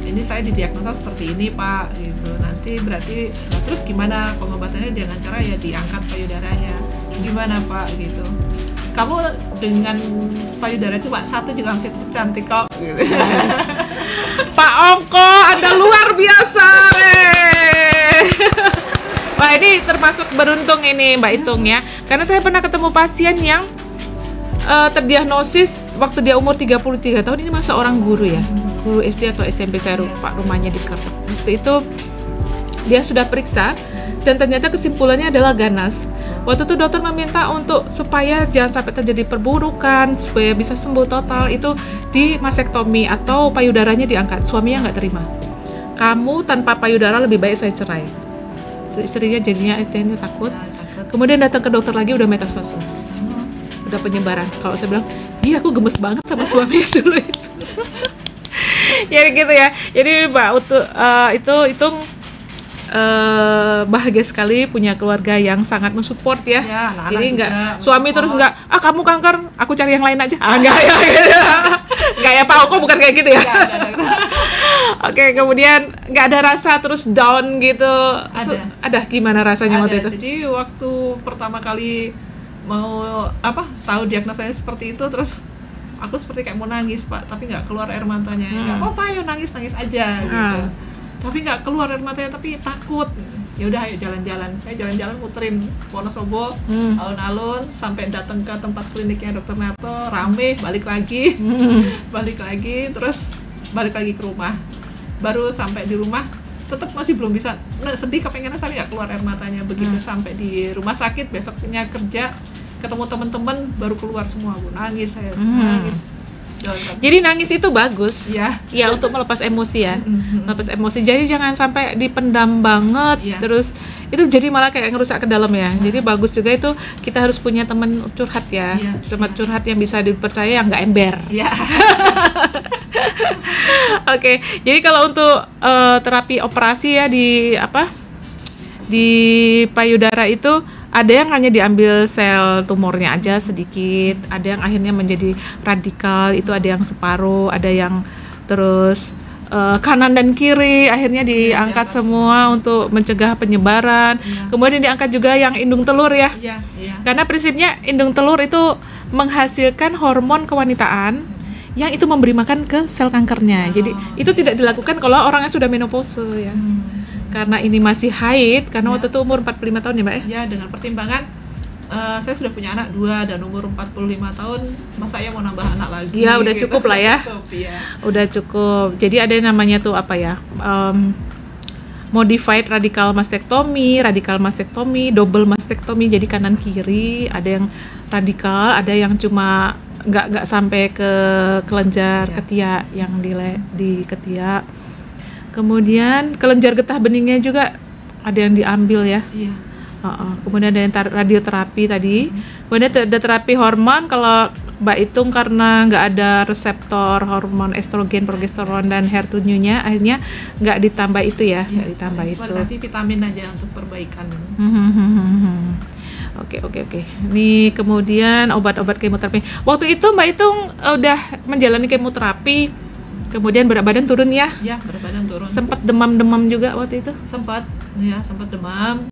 Ini saya didiagnosa seperti ini Pak, gitu. Nanti berarti terus gimana pengobatannya dengan cara ya diangkat payudaranya. Gimana Pak, gitu. Kamu dengan payudara cuma satu juga masih tetap cantik kok. Gitu. Pak Ongko, Anda luar biasa. Wah ini termasuk beruntung ini Mbak Itung ya. Karena saya pernah ketemu pasien yang terdiagnosis waktu dia umur 33 tahun. Ini masa orang guru ya, guru SD atau SMP, saya lupa, rumahnya di Kertek. Waktu itu dia sudah periksa dan ternyata kesimpulannya adalah ganas. Waktu itu dokter meminta untuk supaya jangan sampai terjadi perburukan, supaya bisa sembuh total, itu di masektomi atau payudaranya diangkat. Suaminya nggak terima. Kamu tanpa payudara lebih baik saya cerai. Terus istrinya jadinya takut. Kemudian datang ke dokter lagi udah metastase, udah penyebaran. Kalau saya bilang, iya aku gemes banget sama suaminya dulu itu. Ya gitu ya. Jadi Mbak Utu itu bahagia sekali punya keluarga yang sangat mensupport ya. Anak-anak Jadi nggak juga suami terus nggak kamu kanker, aku cari yang lain aja. Nggak ya, nggak ya Pak Oko, bukan kayak gitu ya. Oke, kemudian nggak ada rasa terus down gitu. Ada gimana rasanya waktu itu? Jadi waktu pertama kali mau tahu diagnosanya seperti itu, terus aku seperti kayak mau nangis Pak, tapi nggak keluar air matanya. Nggak apa-apa, yuk nangis aja gitu. Tapi nggak keluar air matanya, tapi takut. Ya udah ayo jalan-jalan. Saya jalan-jalan muterin Wonosobo, alun-alun sampai datang ke tempat kliniknya Dokter Narto, rame, balik lagi, terus balik lagi ke rumah. Baru sampai di rumah tetap masih belum bisa, sedih kepengennya tapi nggak keluar air matanya. Begitu sampai di rumah sakit, besoknya kerja ketemu teman-teman baru keluar semua. Bu, nangis saya, nangis. Jadi nangis itu bagus ya untuk melepas emosi ya, melepas emosi. Jadi jangan sampai dipendam banget, terus itu jadi malah kayak ngerusak ke dalam ya. Jadi bagus juga itu kita harus punya teman curhat ya, teman curhat yang bisa dipercaya, yang nggak ember. Oke, jadi kalau untuk terapi operasi ya di payudara itu ada yang hanya diambil sel tumornya aja sedikit, ada yang akhirnya menjadi radikal, itu ada yang separuh, ada yang terus kanan dan kiri akhirnya diangkat semua untuk mencegah penyebaran. Kemudian diangkat juga yang indung telur ya. Karena prinsipnya indung telur itu menghasilkan hormon kewanitaan yang itu memberi makan ke sel kankernya. Jadi itu tidak dilakukan kalau orang yang sudah menopause ya. Karena ini masih haid, karena waktu itu umur 45 tahun ya Mbak ya? Ya, dengan pertimbangan saya sudah punya anak 2 dan umur 45 tahun, masa saya mau nambah anak lagi? Ya udah gitu. Cukup lah ya. Udah cukup. Jadi ada yang namanya tuh modified radical mastectomy, double mastectomy, jadi kanan kiri. Ada yang radikal, ada yang cuma nggak sampai ke kelenjar ketiak, yang di ketiak. Kemudian kelenjar getah beningnya juga ada yang diambil ya. Kemudian ada yang radioterapi tadi. Kemudian ada terapi hormon. Kalau Mbak Itung karena nggak ada reseptor hormon estrogen, progesteron dan HER2-nya, akhirnya nggak ditambah itu ya, nggak ditambah itu. Cuma kasih vitamin aja untuk perbaikan. Oke. Ini kemudian obat-obat kemoterapi. Waktu itu Mbak Itung udah menjalani kemoterapi. Kemudian berat badan turun ya? Ya, berat badan turun. Sempat demam-demam juga waktu itu? Sempat demam.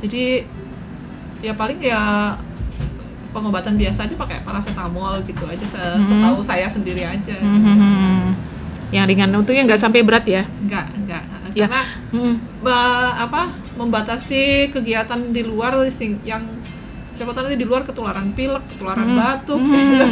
Jadi ya paling ya pengobatan biasa aja, pakai paracetamol gitu aja, setahu saya sendiri aja. Yang ringan, untungnya nggak sampai berat ya? Nggak. Karena membatasi kegiatan di luar yang Siapa tahu nanti di luar ketularan pilek, ketularan batuk. Gitu.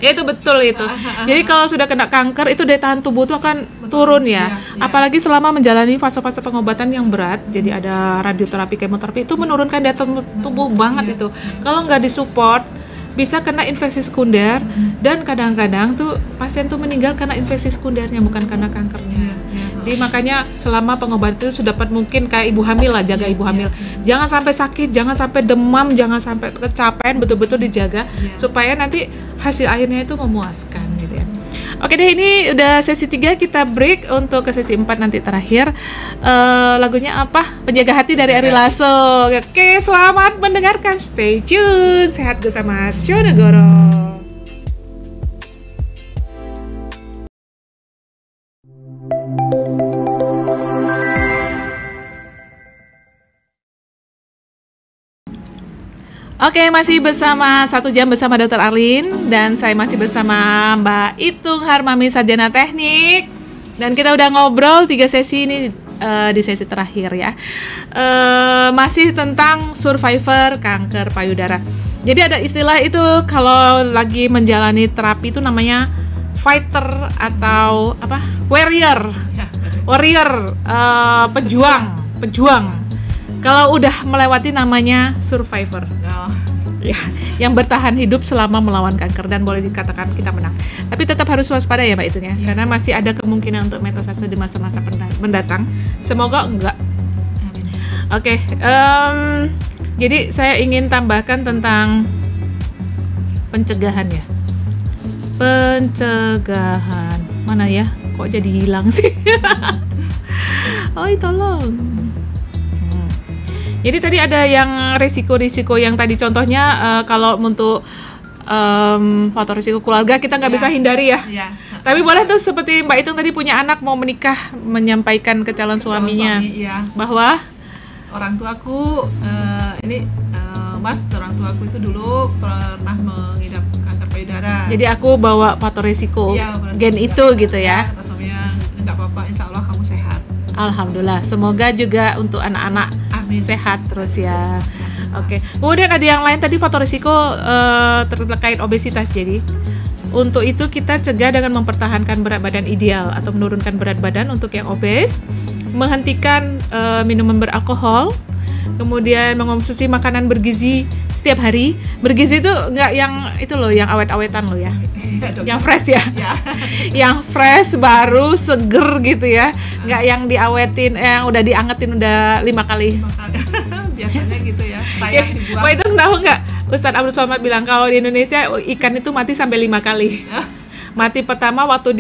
Ya itu betul itu. Jadi kalau sudah kena kanker itu daya tahan tubuh tuh akan turun ya. Apalagi selama menjalani fase-fase pengobatan yang berat. Jadi ada radioterapi, kemoterapi itu menurunkan daya tahan tubuh banget itu. Kalau nggak disupport bisa kena infeksi sekunder dan kadang-kadang tuh pasien tuh meninggal karena infeksi sekundernya bukan karena kankernya. Jadi makanya selama pengobatan itu sedapat mungkin kayak ibu hamil lah, jaga ibu hamil. Jangan sampai sakit, jangan sampai demam, jangan sampai kecapean, betul-betul dijaga supaya nanti hasil akhirnya itu memuaskan gitu ya. Oke deh, ini udah sesi 3, kita break untuk ke sesi 4 nanti terakhir. Lagunya apa? Penjaga Hati dari Ari Lasso. Oke, selamat mendengarkan. Stay tune. Sehat bersama Syonegoro. Oke, masih bersama 1 jam bersama Dr. Arlin dan saya masih bersama Mbak Itung Harmami, Sarjana Teknik, dan kita udah ngobrol 3 sesi ini di sesi terakhir ya. Masih tentang survivor kanker payudara. Jadi ada istilah itu kalau lagi menjalani terapi itu namanya fighter atau apa? Warrior, pejuang. Kalau udah melewati namanya survivor, ya, yang bertahan hidup selama melawan kanker dan boleh dikatakan kita menang. Tapi tetap harus waspada ya Mbak Itung ya, karena masih ada kemungkinan untuk metastase di masa-masa mendatang. Semoga enggak. Oke, jadi saya ingin tambahkan tentang pencegahan ya. Pencegahan mana ya? Kok jadi hilang sih? Tolong. Jadi tadi ada yang risiko-risiko yang tadi contohnya kalau untuk faktor risiko keluarga kita nggak bisa hindari ya. Tapi boleh tuh seperti Mbak Itung tadi punya anak mau menikah menyampaikan ke calon suaminya bahwa orang tuaku Mas, orang tuaku itu dulu pernah mengidap kanker payudara. Jadi aku bawa faktor risiko gen itu gitu ya. Kata suaminya nggak apa-apa, insya Allah kamu sehat. Alhamdulillah, semoga juga untuk anak-anak sehat terus ya. Oke. Kemudian ada yang lain tadi faktor risiko terkait obesitas. Jadi untuk itu kita cegah dengan mempertahankan berat badan ideal atau menurunkan berat badan untuk yang obes, menghentikan minuman beralkohol, kemudian mengonsumsi makanan bergizi setiap hari. Bergizi itu nggak yang itu loh, yang awet-awetan loh ya. Yang fresh ya. Yang fresh, baru, seger gitu ya. Nggak yang diawetin, yang udah diangetin udah 5 kali. Biasanya gitu ya. Sayang dibuang. Wah, itu tahu nggak? Ustadz Abdul Somad bilang kalau di Indonesia ikan itu mati sampai 5 kali. Mati pertama waktu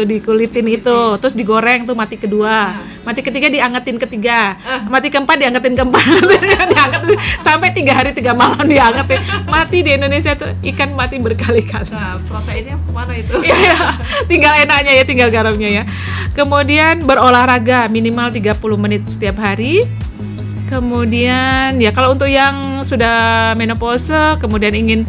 dikulitin itu, terus digoreng tuh mati kedua, mati ketiga diangetin ketiga, mati keempat diangetin keempat, diangetin sampai 3 hari 3 malam diangetin. Mati di Indonesia tuh ikan mati berkali-kali. Nah, proteinnya kemana itu? Iya, tinggal enaknya ya, tinggal garamnya ya. Kemudian berolahraga minimal 30 menit setiap hari. Kemudian ya kalau untuk yang sudah menopause kemudian ingin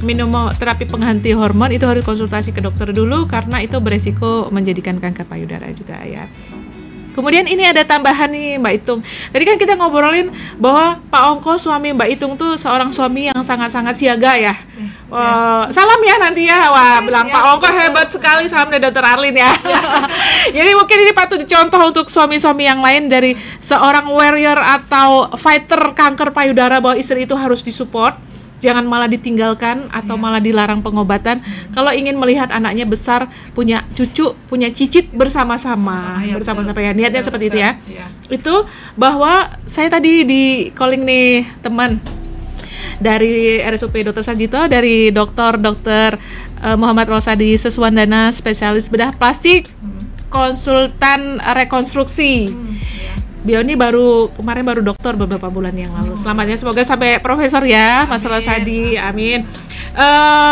minum terapi pengganti hormon itu harus konsultasi ke dokter dulu karena itu beresiko menjadikan kanker payudara juga ya. Kemudian ini ada tambahan nih Mbak Itung. Tadi kan kita ngobrolin bahwa Pak Ongko suami Mbak Itung tuh seorang suami yang sangat-sangat siaga ya. Salam ya nanti ya. Wah, bilang Pak Ongko hebat sekali, salam dari Dr. Arlin ya. Jadi mungkin ini patut dicontoh untuk suami-suami yang lain dari seorang warrior atau fighter kanker payudara bahwa istri itu harus disupport. Jangan malah ditinggalkan atau malah dilarang pengobatan. Kalau ingin melihat anaknya besar, punya cucu, punya cicit bersama-sama ya. Niatnya seperti itu ya. Itu bahwa saya tadi di calling nih teman dari RSUP Dr. Sanjito, dari Dr. Muhammad Rosadi Seswandana, spesialis bedah plastik, konsultan rekonstruksi. Beliau ini kemarin baru dokter beberapa bulan yang lalu. Selamat ya, semoga sampai profesor ya, Mas Rosadi, amin.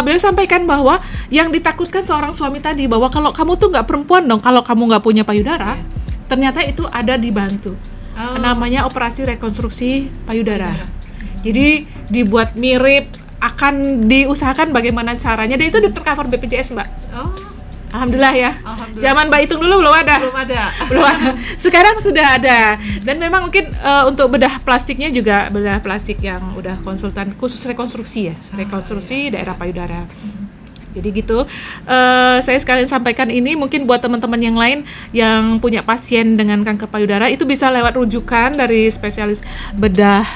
Beliau sampaikan bahwa yang ditakutkan seorang suami tadi bahwa kalau kamu tuh nggak perempuan dong, kalau kamu nggak punya payudara, ternyata itu ada dibantu. Namanya operasi rekonstruksi payudara. Jadi dibuat mirip, akan diusahakan bagaimana caranya, dan itu tercover BPJS Mbak. Alhamdulillah ya. Alhamdulillah. Zaman Mbak Itung dulu belum ada. Belum ada. Belum ada. Sekarang sudah ada. Dan memang mungkin untuk bedah plastiknya juga bedah plastik yang udah konsultan khusus rekonstruksi ya, rekonstruksi daerah payudara. Jadi gitu. Saya sekalian sampaikan ini mungkin buat teman-teman yang lain yang punya pasien dengan kanker payudara itu bisa lewat rujukan dari spesialis bedah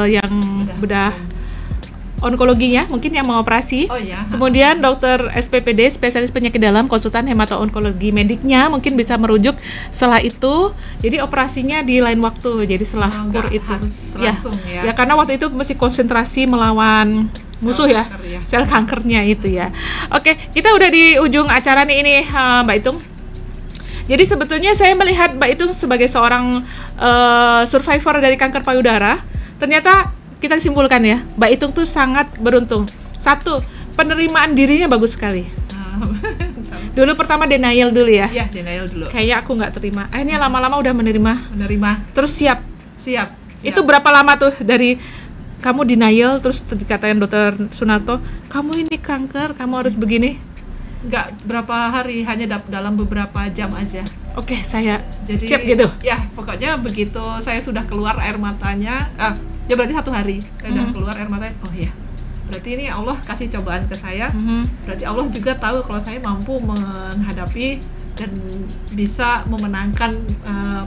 yang bedah onkologinya mungkin yang mau operasi. Oh ya. Kemudian dokter SPPD spesialis penyakit dalam konsultan hemato-onkologi mediknya mungkin bisa merujuk setelah itu. Jadi operasinya di lain waktu. Jadi setelah kur itu harus langsung ya. Ya karena waktu itu mesti konsentrasi melawan musuh ya, sel kankernya itu ya. Oke, kita udah di ujung acara nih ini Mbak Itung. Jadi sebetulnya saya melihat Mbak Itung sebagai seorang survivor dari kanker payudara. Ternyata kita simpulkan ya, Mbak Itung tuh sangat beruntung. Satu, penerimaan dirinya bagus sekali. Dulu pertama denial dulu ya. Iya, denial dulu. Kayak aku nggak terima. Akhirnya lama-lama udah menerima. Terus siap. Itu berapa lama tuh dari kamu denial terus dikatain dokter Sunarto, kamu ini kanker, kamu harus begini? Nggak berapa hari, hanya dalam beberapa jam aja. Oke, saya jadi siap gitu. Ya, pokoknya begitu saya sudah keluar air matanya, ya berarti 1 hari saya udah keluar air matanya. Oh iya, berarti ini Allah kasih cobaan ke saya. Berarti Allah juga tahu kalau saya mampu menghadapi dan bisa memenangkan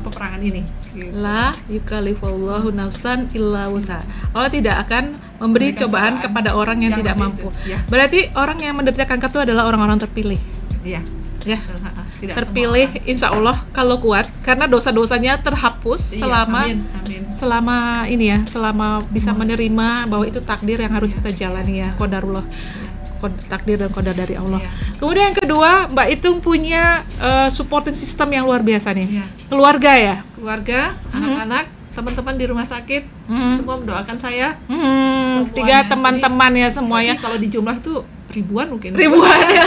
peperangan ini. Gitu. La yukallifullahu nafsan illa wus'aha. Allah tidak akan memberi cobaan kepada orang yang tidak mampu. Ya. Berarti orang yang menderita kanker itu adalah orang-orang terpilih. Iya. Ya. Tidak terpilih insya Allah kalau kuat karena dosa-dosanya terhapus selama ini ya, selama bisa menerima bahwa itu takdir yang harus kita jalani ya, qadarullah. Takdir dan qadar dari Allah. Kemudian yang kedua, Mbak Itung punya supporting system yang luar biasa nih. Keluarga ya? Keluarga, anak-anak, teman-teman di rumah sakit, semua mendoakan saya. 3 teman-teman ya semuanya. Kalau di jumlah itu ribuan mungkin. Ribuan ya.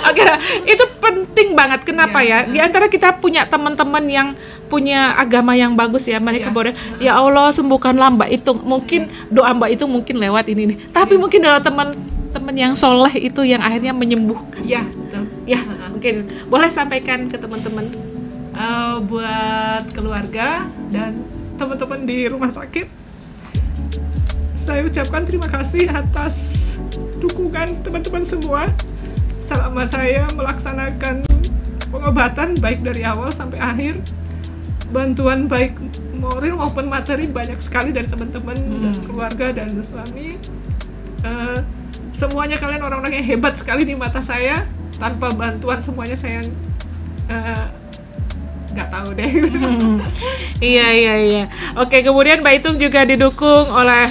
Oke, itu penting banget. Kenapa ya? Di antara kita punya teman-teman yang punya agama yang bagus ya, mereka boleh ya Allah sembuhkanlah Mbak Itung. Mungkin doa Mbak Itung mungkin lewat ini nih. Tapi mungkin ada teman-teman yang soleh itu yang akhirnya menyembuhkan. Iya, betul. Ya, mungkin boleh sampaikan ke teman-teman. Buat keluarga dan teman-teman di rumah sakit, saya ucapkan terima kasih atas dukungan teman-teman semua selama saya melaksanakan pengobatan baik dari awal sampai akhir. Bantuan baik moral maupun materi banyak sekali dari teman-teman dan keluarga dan suami. Semuanya kalian orang-orang yang hebat sekali di mata saya. Tanpa bantuan semuanya saya nggak tahu deh. Iya. Oke, kemudian Mbak Itung juga didukung oleh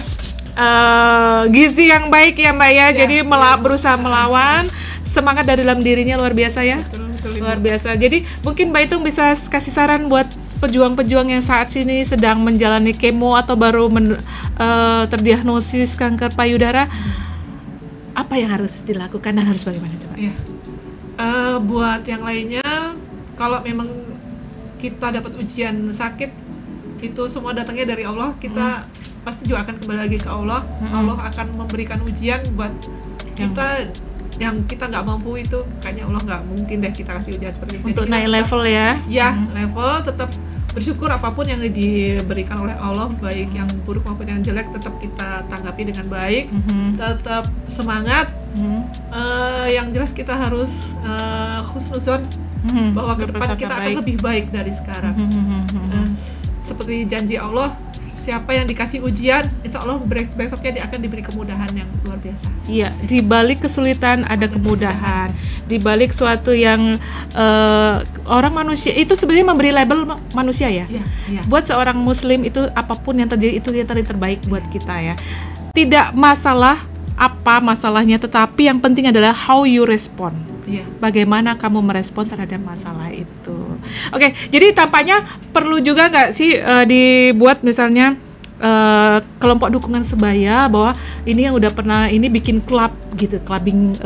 gizi yang baik ya Mbak ya. Jadi berusaha melawan, semangat dari dalam dirinya luar biasa ya. Betul, luar biasa. Jadi mungkin Mbak Itung bisa kasih saran buat pejuang-pejuang yang saat ini sedang menjalani kemo atau baru terdiagnosis kanker payudara. Apa yang harus dilakukan dan harus bagaimana coba? Iya. Buat yang lainnya, kalau memang kita dapat ujian sakit, itu semua datangnya dari Allah. Kita pasti juga akan kembali lagi ke Allah. Allah akan memberikan ujian buat kita yang kita nggak mampu. Itu kayaknya Allah nggak mungkin deh kita kasih ujian seperti itu. Untuk naik level ya? Ya, level tetap bersyukur apapun yang diberikan oleh Allah, baik yang buruk maupun yang jelek, tetap kita tanggapi dengan baik. Tetap semangat. Yang jelas kita harus husnuzon bahwa ke depan kita akan lebih baik dari sekarang. Seperti janji Allah, siapa yang dikasih ujian, insya Allah besoknya dia akan diberi kemudahan yang luar biasa. Iya, di balik kesulitan ada kemudahan. Di balik suatu yang orang manusia itu sebenarnya memberi label manusia ya. Buat seorang muslim itu apapun yang terjadi itu yang terbaik buat kita ya. Tidak masalah apa masalahnya, tetapi yang penting adalah how you respond. Bagaimana kamu merespon terhadap masalah itu. Oke, jadi tampaknya perlu juga nggak sih dibuat misalnya kelompok dukungan sebaya, bahwa ini yang udah pernah ini bikin klub gitu, clubbing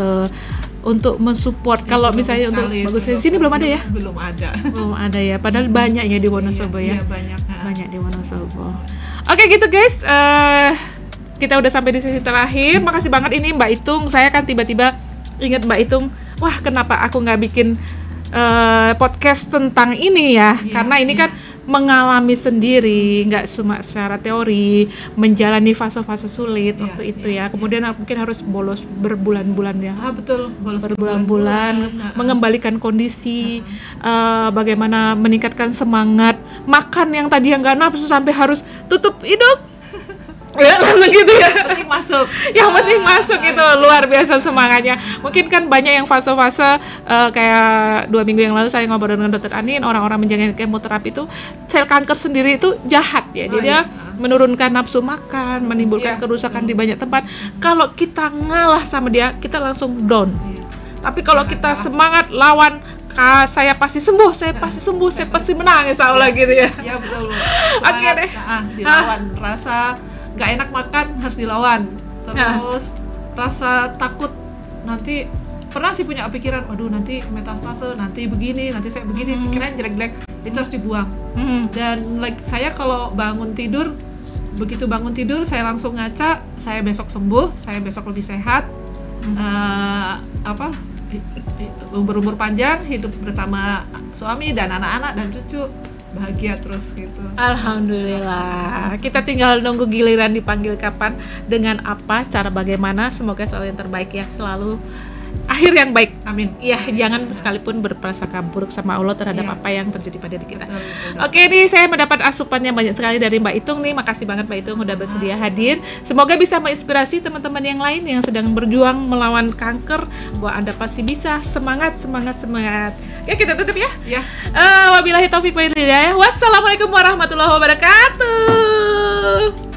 untuk mensupport. Kalau misalnya untuk bagus di sini belum ada ya? Belum ada ya. Padahal banyak ya di Wonosobo ya. Iya, banyak di Wonosobo. Oke gitu guys. Kita udah sampai di sesi terakhir. Makasih banget ini Mbak Itung. Saya kan tiba-tiba ingat Mbak Itung wah kenapa aku nggak bikin podcast tentang ini ya, karena ini kan mengalami sendiri, nggak cuma secara teori, menjalani fase-fase sulit waktu itu ya. Kemudian mungkin harus bolos berbulan-bulan ya. Betul, bolos berbulan-bulan, mengembalikan kondisi, bagaimana meningkatkan semangat, makan yang tadi yang nggak nafsu sampai harus tutup hidung. Ya langsung gitu ya. Penting masuk. Yang penting masuk itu luar biasa semangatnya. Mungkin kan banyak yang fase-fase kayak 2 minggu yang lalu saya ngobrol dengan Dokter Anin, orang-orang menjalani kemoterapi itu sel kanker sendiri itu jahat ya. Dia menurunkan nafsu makan, menimbulkan kerusakan di banyak tempat. Kalau kita ngalah sama dia, kita langsung down. Tapi kalau kita semangat lawan, saya pasti sembuh, saya pasti menang, insya Allah gitu ya. Ya betul. Oke deh. Dilawan rasa nggak enak makan harus dilawan. Terus rasa takut, nanti pernah sih punya pikiran, waduh nanti metastase, nanti begini, nanti saya begini, pikiran jelek-jelek, itu harus dibuang. Dan saya kalau bangun tidur, begitu bangun tidur saya langsung ngaca, saya besok sembuh, saya besok lebih sehat, umur panjang, hidup bersama suami dan anak-anak dan cucu, bahagia terus gitu. Alhamdulillah. Kita tinggal nunggu giliran dipanggil kapan, dengan apa, cara bagaimana. Semoga selalu yang terbaik ya, selalu akhir yang baik. Amin. Ya, jangan sekalipun berprasangka buruk sama Allah terhadap apa yang terjadi pada diri kita. Betul. Oke nih, saya mendapat asupannya banyak sekali dari Mbak Itung nih. Makasih banget Mbak Itung udah bersedia hadir. Semoga bisa menginspirasi teman-teman yang lain yang sedang berjuang melawan kanker, bahwa Anda pasti bisa. Semangat. Ya, kita tutup ya. Ya. Wabillahi taufiq wal hidayah. Wassalamualaikum warahmatullahi wabarakatuh.